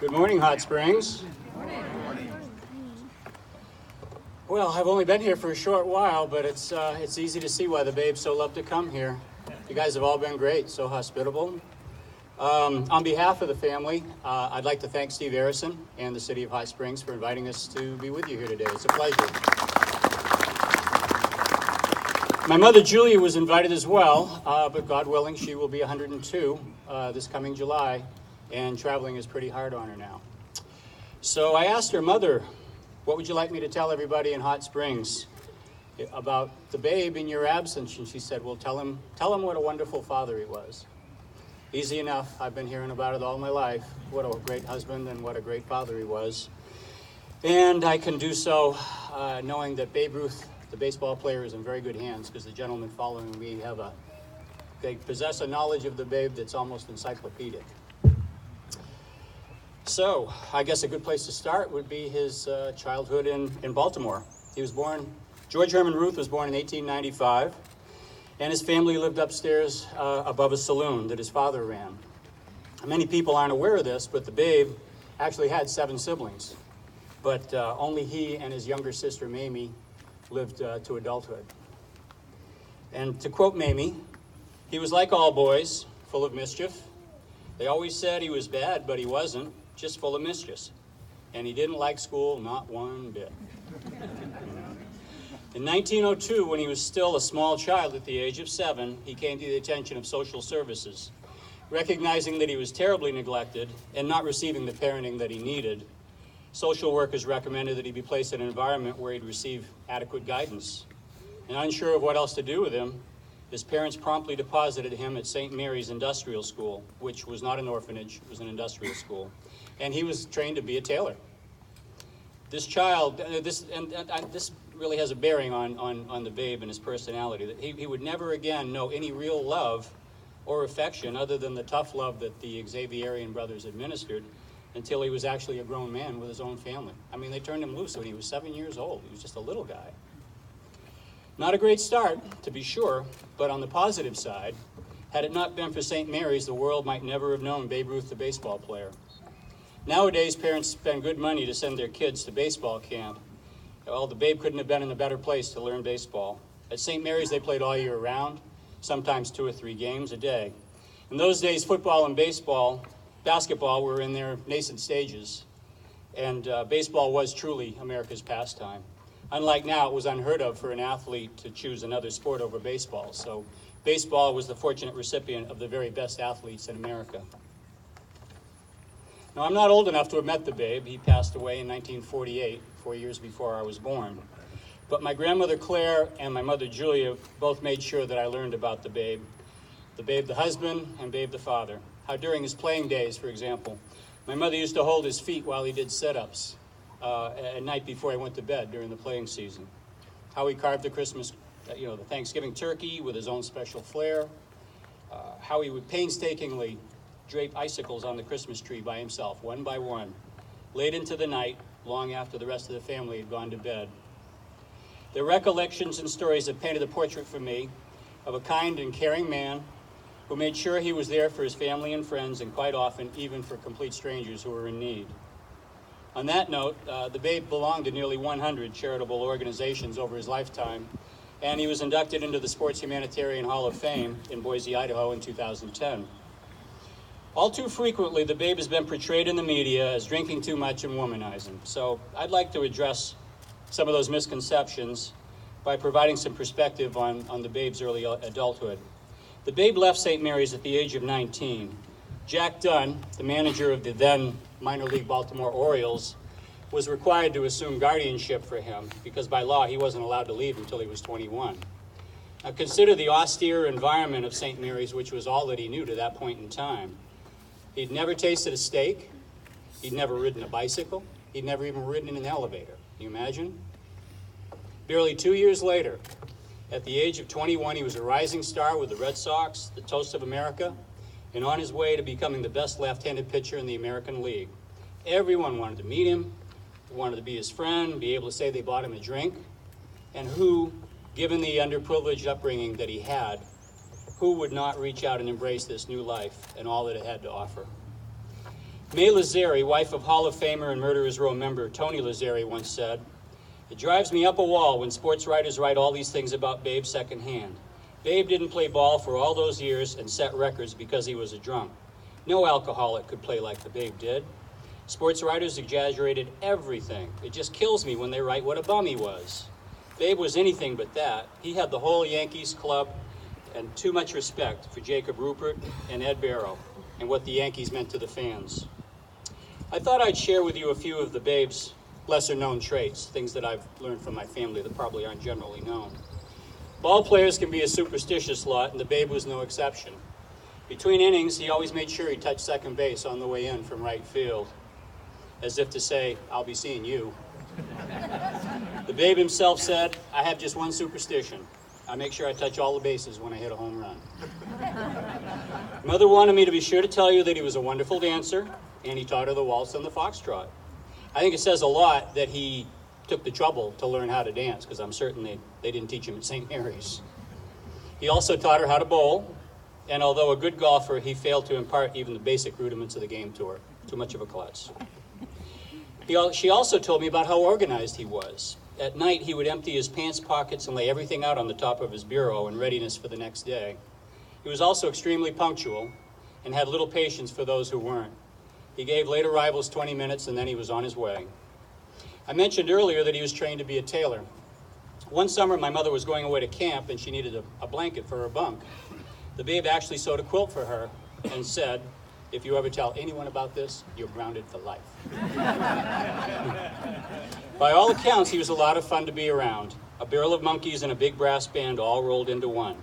Good morning, Hot Springs. Well, I've only been here for a short while, but it's easy to see why the Babes so love to come here. You guys have all been great, so hospitable. On behalf of the family, I'd like to thank Steve Arison and the City of Hot Springs for inviting us to be with you here today. It's a pleasure. My mother, Julia, was invited as well, but God willing, she will be 102 this coming July, and traveling is pretty hard on her now. So I asked her, Mother, what would you like me to tell everybody in Hot Springs about the Babe in your absence? And she said, well, tell him what a wonderful father he was. Easy enough. I've been hearing about it all my life. What a great husband and what a great father he was. And I can do so knowing that Babe Ruth, the baseball player, is in very good hands, because the gentlemen following me they possess a knowledge of the Babe that's almost encyclopedic. So I guess a good place to start would be his childhood in Baltimore. George Herman Ruth was born in 1895, and his family lived upstairs above a saloon that his father ran. Many people aren't aware of this, but the Babe actually had 7 siblings, but only he and his younger sister, Mamie, lived to adulthood. And to quote Mamie, he was like all boys, full of mischief. They always said he was bad, but he wasn't, just full of mischief. And he didn't like school, not one bit. In 1902, when he was still a small child at the age of 7, he came to the attention of social services. Recognizing that he was terribly neglected and not receiving the parenting that he needed, social workers recommended that he be placed in an environment where he'd receive adequate guidance. And unsure of what else to do with him, his parents promptly deposited him at St. Mary's Industrial School, which was not an orphanage, it was an industrial school. And he was trained to be a tailor. This child, this really has a bearing on the Babe and his personality, that he would never again know any real love or affection other than the tough love that the Xavierian brothers administered until he was actually a grown man with his own family. I mean, they turned him loose when he was 7 years old. He was just a little guy. Not a great start, to be sure, but on the positive side, had it not been for St. Mary's, the world might never have known Babe Ruth, the baseball player. Nowadays, parents spend good money to send their kids to baseball camp. Well, the Babe couldn't have been in a better place to learn baseball. At St. Mary's, they played all year round, sometimes 2 or 3 games a day. In those days, football and basketball were in their nascent stages, and baseball was truly America's pastime. Unlike now, it was unheard of for an athlete to choose another sport over baseball, so baseball was the fortunate recipient of the very best athletes in America. Now, I'm not old enough to have met the Babe. He passed away in 1948, 4 years before I was born. But my grandmother Claire and my mother Julia both made sure that I learned about the Babe the husband and Babe the father. How during his playing days, for example, my mother used to hold his feet while he did sit-ups at night before he went to bed during the playing season. How he carved the Thanksgiving turkey with his own special flair. How he would painstakingly drape icicles on the Christmas tree by himself, one by one, late into the night, long after the rest of the family had gone to bed. Their recollections and stories have painted a portrait for me of a kind and caring man who made sure he was there for his family and friends, and quite often even for complete strangers who were in need. On that note, the Babe belonged to nearly 100 charitable organizations over his lifetime, and he was inducted into the Sports Humanitarian Hall of Fame in Boise, Idaho in 2010. All too frequently, the Babe has been portrayed in the media as drinking too much and womanizing. So I'd like to address some of those misconceptions by providing some perspective on the Babe's early adulthood. The Babe left St. Mary's at the age of 19. Jack Dunn, the manager of the then minor league Baltimore Orioles, was required to assume guardianship for him because by law he wasn't allowed to leave until he was 21. Now consider the austere environment of St. Mary's, which was all that he knew to that point in time. He'd never tasted a steak. He'd never ridden a bicycle. He'd never even ridden in an elevator. Can you imagine? Barely 2 years later, at the age of 21, he was a rising star with the Red Sox, the toast of America, and on his way to becoming the best left-handed pitcher in the American League. Everyone wanted to meet him, wanted to be his friend, be able to say they bought him a drink, and who, given the underprivileged upbringing that he had, who would not reach out and embrace this new life and all that it had to offer? May Lazzari, wife of Hall of Famer and Murderers Row member Tony Lazzari, once said, "It drives me up a wall when sports writers write all these things about Babe secondhand. Babe didn't play ball for all those years and set records because he was a drunk. No alcoholic could play like the Babe did. Sports writers exaggerated everything. It just kills me when they write what a bum he was. Babe was anything but that. He had the whole Yankees club and too much respect for Jacob Ruppert and Ed Barrow and what the Yankees meant to the fans." I thought I'd share with you a few of the Babe's lesser-known traits, things that I've learned from my family that probably aren't generally known. Ball players can be a superstitious lot, and the Babe was no exception. Between innings, he always made sure he touched second base on the way in from right field, as if to say, "I'll be seeing you." The Babe himself said, "I have just one superstition. I make sure I touch all the bases when I hit a home run." Mother wanted me to be sure to tell you that he was a wonderful dancer, and he taught her the waltz and the foxtrot. I think it says a lot that he took the trouble to learn how to dance, because I'm certain they didn't teach him at St. Mary's. He also taught her how to bowl, and although a good golfer, he failed to impart even the basic rudiments of the game to her. Too much of a klutz. She also told me about how organized he was. At night, he would empty his pants pockets and lay everything out on the top of his bureau in readiness for the next day. He was also extremely punctual and had little patience for those who weren't. He gave late arrivals 20 minutes, and then he was on his way. I mentioned earlier that he was trained to be a tailor. One summer, my mother was going away to camp, and she needed a blanket for her bunk. The Babe actually sewed a quilt for her and said, "If you ever tell anyone about this, you're grounded for life." By all accounts, he was a lot of fun to be around. A barrel of monkeys and a big brass band all rolled into one.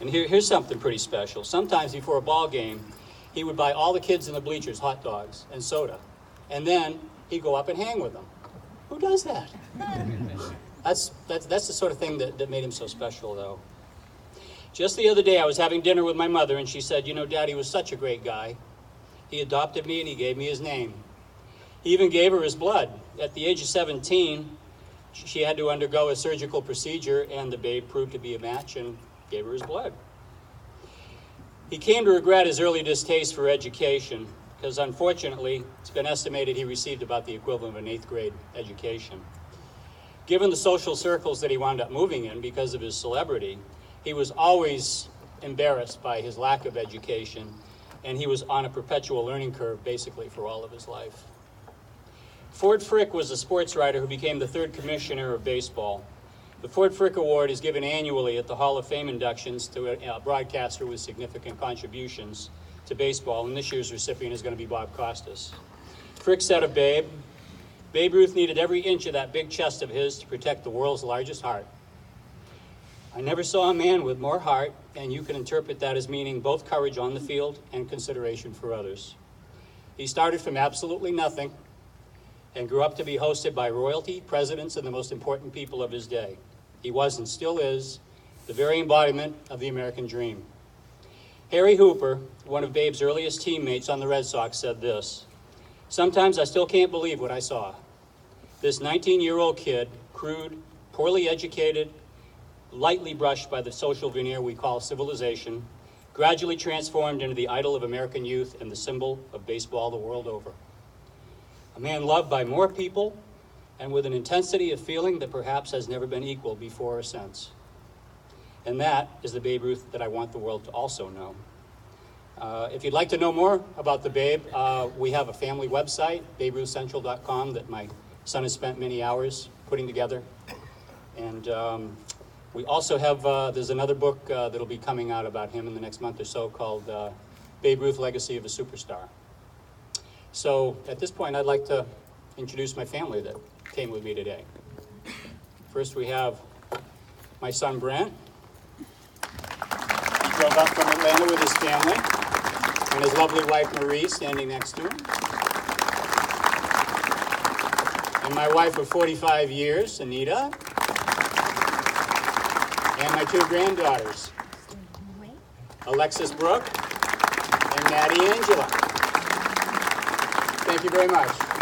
And here's something pretty special. Sometimes before a ball game, he would buy all the kids in the bleachers hot dogs and soda, and then he'd go up and hang with them. Who does that? That's the sort of thing that made him so special, though. Just the other day, I was having dinner with my mother, and she said, "You know, Daddy was such a great guy. He adopted me, and he gave me his name. He even gave her his blood. At the age of 17, she had to undergo a surgical procedure, and the Babe proved to be a match and gave her his blood." He came to regret his early distaste for education, because unfortunately, it's been estimated he received about the equivalent of an 8th grade education. Given the social circles that he wound up moving in because of his celebrity, he was always embarrassed by his lack of education, and he was on a perpetual learning curve basically for all of his life. Ford Frick was a sports writer who became the 3rd commissioner of baseball. The Ford Frick Award is given annually at the Hall of Fame inductions to a broadcaster with significant contributions to baseball, and this year's recipient is going to be Bob Costas. Frick said of Babe, "Babe Ruth needed every inch of that big chest of his to protect the world's largest heart. I never saw a man with more heart, and you can interpret that as meaning both courage on the field and consideration for others. He started from absolutely nothing and grew up to be hosted by royalty, presidents, and the most important people of his day. He was and still is the very embodiment of the American dream." Harry Hooper, one of Babe's earliest teammates on the Red Sox, said this, "Sometimes I still can't believe what I saw. This 19-year-old kid, crude, poorly educated, lightly brushed by the social veneer we call civilization, gradually transformed into the idol of American youth and the symbol of baseball the world over. A man loved by more people and with an intensity of feeling that perhaps has never been equaled before or since. And that is the Babe Ruth that I want the world to also know." If you'd like to know more about the Babe, we have a family website, baberuthcentral.com, that my son has spent many hours putting together. And we also have, there's another book that'll be coming out about him in the next month or so called Babe Ruth, Legacy of a Superstar. So at this point, I'd like to introduce my family that came with me today. First, we have my son, Brent. He drove up from Atlanta with his family, and his lovely wife, Marie, standing next to him. And my wife of 45 years, Anita. And my 2 granddaughters, Alexis Brooke and Maddie Angela. Thank you very much.